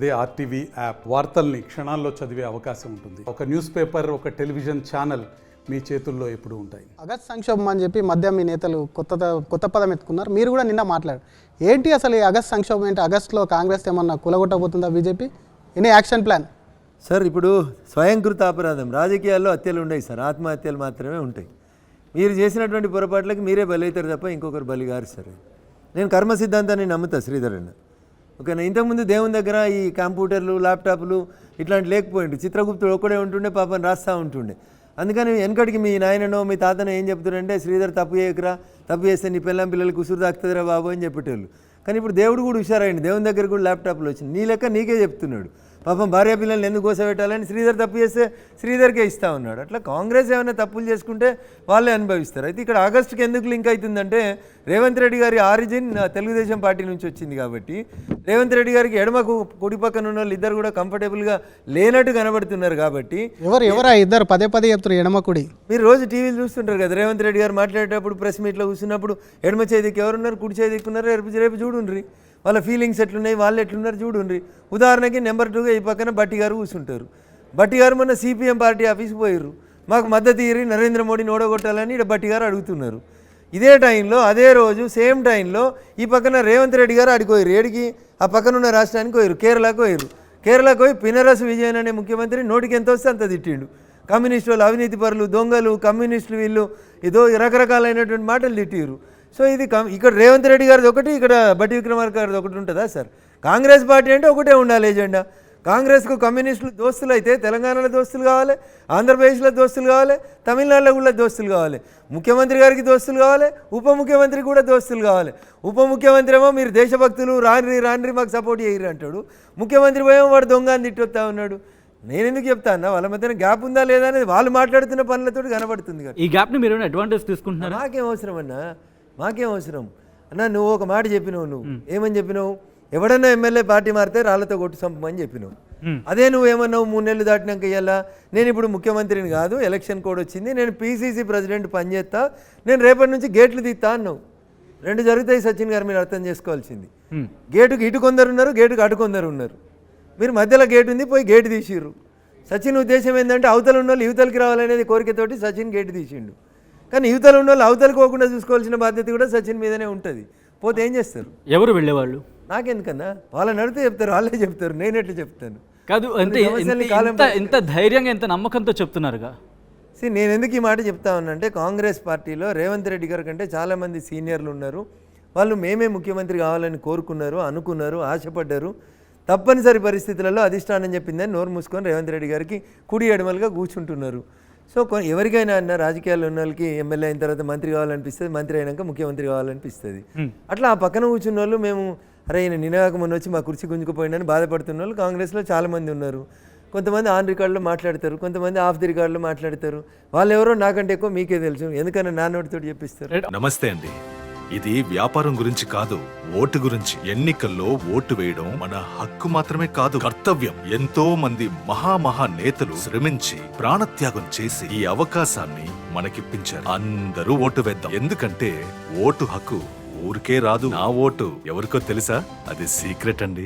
అదే RTV app వార్తల్ని క్షణాల్లో చదివే అవకాశం ఉంటుంది. ఒక న్యూస్ పేపర్, ఒక టెలివిజన్ ఛానల్ మీ చేతుల్లో ఎప్పుడూ ఉంటాయి. ఆగస్ట్ సంక్షోభం అని చెప్పి మధ్య మీ నేతలు కొత్త పదం ఎత్తుకున్నారు. మీరు కూడా నిన్న మాట్లాడారు. ఏంటి అసలు ఈ ఆగస్ట్ సంక్షోభం ఏంటి? ఆగస్టులో కాంగ్రెస్ ఏమన్నా కూలగొట్టబోతుందా BJP? Any action plan? Sir, ఇప్పుడు స్వయంకృత అపరాధం రాజకీయాల్లో హత్యలు ఉండవు సార్, ఆత్మహత్యలు మాత్రమే ఉంటాయి. మీరు చేసినటువంటి పొరపాట్లకి మీరే బలవుతారు తప్ప ఇంకొకరు బలిగారు సార్. నేను కర్మ సిద్ధాంతాన్ని నమ్ముతా శ్రీధర్ అన్న. ఓకేనా? ఇంతకుముందు దేవుని దగ్గర ఈ కంప్యూటర్లు, ల్యాప్టాప్లు ఇట్లాంటి లేకపోయిండు. చిత్రగుప్తుడు ఒక్కడే ఉంటుండే, పాపం రాస్తూ ఉంటుండే. అందుకని వెనకడికి మీ నాయననో మీ తాతనో ఏం చెప్తారంటే, శ్రీధర్ తప్పు చేయకురా, తప్పు చేస్తే నీ పిల్లం పిల్లలకి ఉసురు తాకుతుందిరా బాబు అని చెప్పేటోళ్ళు. కానీ ఇప్పుడు దేవుడు కూడా హుషారైంది, దేవుని దగ్గర కూడా ల్యాప్టాప్లు వచ్చింది. నీ లెక్క నీకే చెప్తున్నాడు. పాపం భార్య పిల్లల్ని ఎందుకు కోసపెట్టాలని శ్రీధర్ తప్పు చేస్తే శ్రీధర్కే ఇస్తూ ఉన్నాడు. అట్లా కాంగ్రెస్ ఏమైనా తప్పులు చేసుకుంటే వాళ్ళే అనుభవిస్తారు. అయితే ఇక్కడ ఆగస్టుకి ఎందుకు లింక్ అవుతుందంటే, రేవంత్ రెడ్డి గారి ఆరిజిన్ తెలుగుదేశం పార్టీ నుంచి వచ్చింది కాబట్టి రేవంత్ రెడ్డి గారికి ఎడమకు కుడి పక్కన ఉన్న వాళ్ళు ఇద్దరు కూడా కంఫర్టబుల్గా లేనట్టు కనబడుతున్నారు. కాబట్టి ఎవరు ఇద్దరు పదే చెప్తారు ఎడమ కుడి? మీరు రోజు టీవీలు చూస్తుంటారు కదా, రేవంత్ రెడ్డి గారు మాట్లాడేటప్పుడు ప్రెస్ మీట్లో కూర్చున్నప్పుడు ఎడమ చేతికి ఎవరున్నారు, కుడి చేతికి ఉన్నారు, రేపు చూడుండ్రి వాళ్ళ ఫీలింగ్స్ ఎట్లున్నాయి, వాళ్ళు ఎట్లున్నారు చూడుండ్రి. ఉదాహరణకి నెంబర్ 2గా ఈ పక్కన బట్టి గారు కూర్చుంటారు. బట్టి గారు మొన్న సిపిఎం పార్టీ ఆఫీస్కి పోయారు, మాకు మద్దతు ఇరి నరేంద్ర మోడీని ఓడగొట్టాలని ఇక్కడ బట్టి గారు అడుగుతున్నారు. ఇదే టైంలో అదే రోజు సేమ్ టైంలో ఈ పక్కన రేవంత్ రెడ్డి గారు అడిగిపోయారు. ఏడికి? ఆ పక్కనున్న రాష్ట్రానికి పోయారు, కేరళకు పోయారు. కేరళకు పోయి పినరసు విజయన్ అనే ముఖ్యమంత్రి నోటికి ఎంత వస్తే అంత తిట్టిండు. కమ్యూనిస్టు వాళ్ళు అవినీతి పరులు, దొంగలు, కమ్యూనిస్టులు, వీళ్ళు ఏదో రకరకాలైనటువంటి మాటలు తిట్టిరు. సో ఇది ఇక్కడ రేవంత్ రెడ్డి గారిది ఒకటి, ఇక్కడ బట్టి విక్రమార్క గారిది ఒకటి ఉంటుందా సార్? కాంగ్రెస్ పార్టీ అంటే ఒకటే ఉండాలి ఎజెండా. కాంగ్రెస్కు కమ్యూనిస్టులు దోస్తులు అయితే తెలంగాణలో దోస్తులు కావాలి, ఆంధ్రప్రదేశ్లో దోస్తులు కావాలి, తమిళనాడులో కూడా దోస్తులు కావాలి, ముఖ్యమంత్రి గారికి దోస్తులు కావాలి, ఉప ముఖ్యమంత్రికి కూడా దోస్తులు కావాలి. ఉప ముఖ్యమంత్రి ఏమో మీరు దేశభక్తులు రాన్రి మాకు సపోర్ట్ చేయరు అంటాడు, ముఖ్యమంత్రి పోయేమో వాడు దొంగ అని తిట్టొస్తా ఉన్నాడు. నేను ఎందుకు చెప్తా అన్న, వాళ్ళ మధ్యన గ్యాప్ ఉందా లేదా అనేది వాళ్ళు మాట్లాడుతున్న పనులతో కనబడుతుంది కదా. ఈ గ్యాప్ని మీరు అడ్వాంటేజ్ తీసుకుంటున్నారు? మాకేం అవసరం అన్న, మాకేం అవసరం అన్న. నువ్వు ఒక మాట చెప్పినావు, నువ్వు ఏమని చెప్పినావు? ఎవడన్నా ఎమ్మెల్యే పార్టీ మారితే రాళ్లతో కొట్టు చంపమని చెప్పినావు. అదే నువ్వు ఏమన్నావు 3 నెలలు దాటినాక ఇయ్యాలా, నేను ఇప్పుడు ముఖ్యమంత్రిని కాదు, ఎలక్షన్ కోడ్ వచ్చింది, నేను పీసీసీ ప్రెసిడెంట్ పనిచేస్తా, నేను రేపటి నుంచి గేట్లు తీస్తా అన్నావు. 2 జరుగుతాయి సచిన్ గారు, మీరు అర్థం చేసుకోవాల్సింది. గేటుకి ఇటు కొందరు ఉన్నారు, గేటుకి అటు కొందరు ఉన్నారు. మీరు మధ్యలో గేటు ఉంది, పోయి గేటు తీసిర్రు. సచిన్ ఉద్దేశం ఏంటంటే అవతల ఉన్న వాళ్ళు యువతలకి రావాలనేది కోరికతోటి సచిన్ గేటు తీసిండు. కానీ యువతలు ఉన్న వాళ్ళు అవతలకు పోకుండా చూసుకోవాల్సిన బాధ్యత కూడా సచిన్ మీదనే ఉంటుంది. పోతే ఏం చేస్తారు? ఎవరు వెళ్ళేవాళ్ళు? నాకెందుకన్నా, వాళ్ళని అడిగితే చెప్తారు, వాళ్ళే చెప్తారు, నేనెట్లు చెప్తాను? కాదు, ఎంత ధైర్యంగా ఎంత నమ్మకంతో చెప్తున్నారుగా. నేను ఎందుకు ఈ మాట చెప్తా ఉన్నానంటే, కాంగ్రెస్ పార్టీలో రేవంత్ రెడ్డి గారి కంటే చాలామంది సీనియర్లు ఉన్నారు. వాళ్ళు మేమే ముఖ్యమంత్రి కావాలని కోరుకున్నారు, అనుకున్నారు, ఆశపడ్డారు. తప్పనిసరి పరిస్థితులలో అధిష్టానం చెప్పిందని నోరు మూసుకొని రేవంత్ రెడ్డి గారికి కుడి ఎడమలుగా కూర్చుంటున్నారు. సో ఎవరికైనా అన్న, రాజకీయాల్లో ఉన్న వాళ్ళకి ఎమ్మెల్యే అయిన తర్వాత మంత్రి కావాలనిపిస్తుంది, మంత్రి అయినాక ముఖ్యమంత్రి కావాలనిపిస్తుంది. అట్లా ఆ పక్కన కూర్చున్న వాళ్ళు మేము అరే ఈయన నిన్నగాక మొన్న వచ్చి మా కుర్చీ గుంజుకుపోయిందని బాధపడుతున్న వాళ్ళు కాంగ్రెస్లో చాలామంది ఉన్నారు. కొంతమంది ఆన్ రికార్డులో మాట్లాడతారు, కొంతమంది ఆఫ్ ది రికార్డులో మాట్లాడతారు. వాళ్ళు ఎవరో నాకంటే ఎక్కువ మీకే తెలుసు, ఎందుకన్నా నా నోటితో చెప్పిస్తారు. నమస్తే అండి. ఇది వ్యాపారం గురించి కాదు, ఓటు గురించి. ఎన్నికల్లో ఓటు వేయడం మన హక్కు మాత్రమే కాదు, కర్తవ్యం. ఎంతో మంది మహా నేతలు శ్రమించి ప్రాణత్యాగం చేసి ఈ అవకాశాన్ని మనకిప్పించారు. అందరూ ఓటు వేద్దాం, ఎందుకంటే ఓటు హక్కు ఊరికే రాదు. నా ఓటు ఎవరికో తెలుసా? అది సీక్రెట్ అండి.